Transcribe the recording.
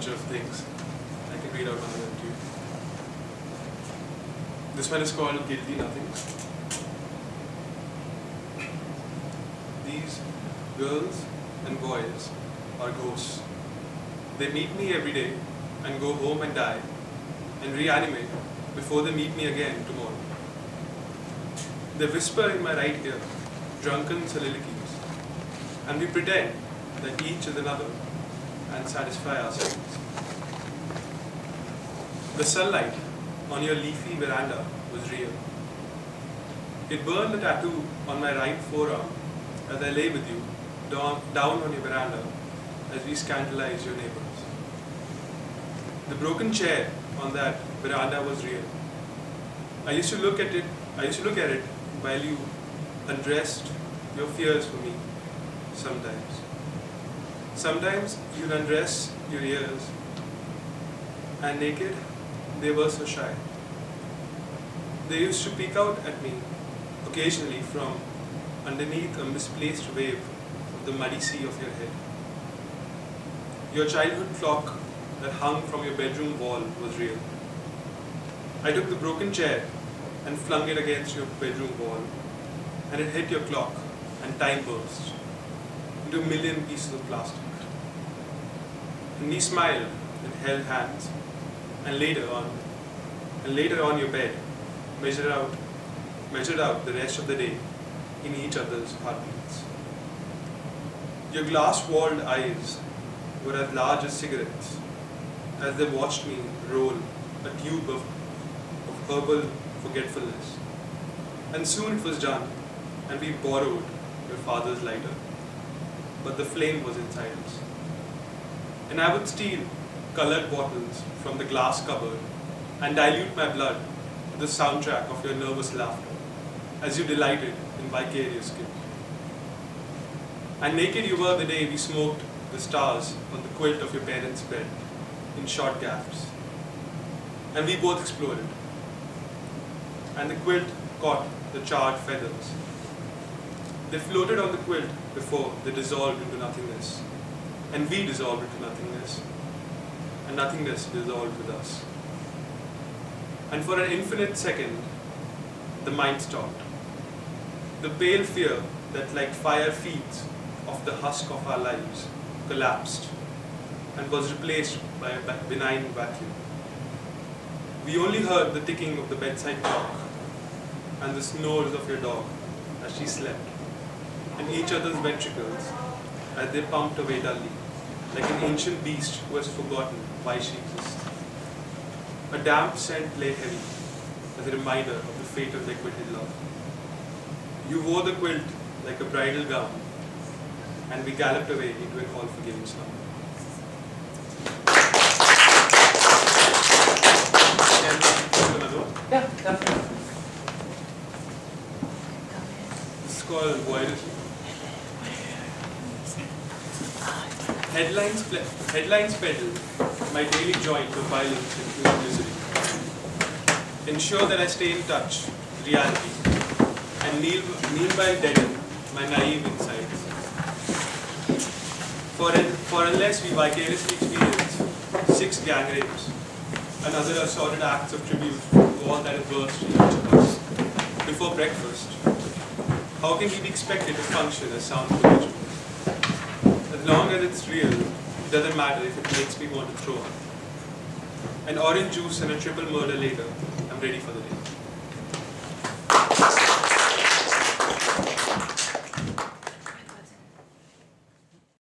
bunch of things. I can read out one of them to you. This one is called Guilty Nothing. These girls and boys are ghosts. They meet me every day and go home and die and reanimate before they meet me again tomorrow. They whisper in my right ear drunken soliloquies, and we pretend that each is another and satisfy ourselves. The sunlight on your leafy veranda was real. It burned a tattoo on my right forearm as I lay with you down on your veranda as we scandalized your neighbors. The broken chair on that veranda was real. I used to look at it while you undressed your fears for me sometimes. Sometimes you'd undress your ears, and naked, they were so shy. They used to peek out at me occasionally from underneath a misplaced wave of the muddy sea of your head. Your childhood clock that hung from your bedroom wall was real. I took the broken chair and flung it against your bedroom wall, and it hit your clock, and time burst into a million pieces of plastic. And we smiled and held hands, and later on your bed measured out the rest of the day in each other's heartbeats. Your glass-walled eyes were as large as cigarettes as they watched me roll a tube of herbal forgetfulness. And soon it was done, and we borrowed your father's lighter, but the flame was inside us. And I would steal colored bottles from the glass cupboard and dilute my blood to the soundtrack of your nervous laughter as you delighted in vicarious guilt. And naked you were the day we smoked the stars on the quilt of your parents' bed in short gaps. And we both exploded. And the quilt caught the charred feathers. They floated on the quilt before they dissolved into nothingness. And we dissolved into nothingness. And nothingness dissolved with us. And for an infinite second, the mind stopped. The pale fear that like fire feeds off the husk of our lives collapsed and was replaced by a benign vacuum. We only heard the ticking of the bedside clock and the snores of your dog as she slept, and each other's ventricles as they pumped away dully, like an ancient beast who has forgotten why she exists. A damp scent lay heavy as a reminder of the fate of liquided love. You wore the quilt like a bridal gown, and we galloped away into an all-forgiving slumber. Yeah, definitely. This is called voyeurism. Headlines peddle my daily joint of violence and human misery. Ensure that I stay in touch with reality and meanwhile deaden my naive insides. For unless we vicariously experience 6 gang rapes and other assorted acts of tribute to all that has burst in each of us before breakfast, how can we be expected to function as sound individuals? As long as it's real, it doesn't matter if it makes me want to throw up. An orange juice and a triple murder later, I'm ready for the day.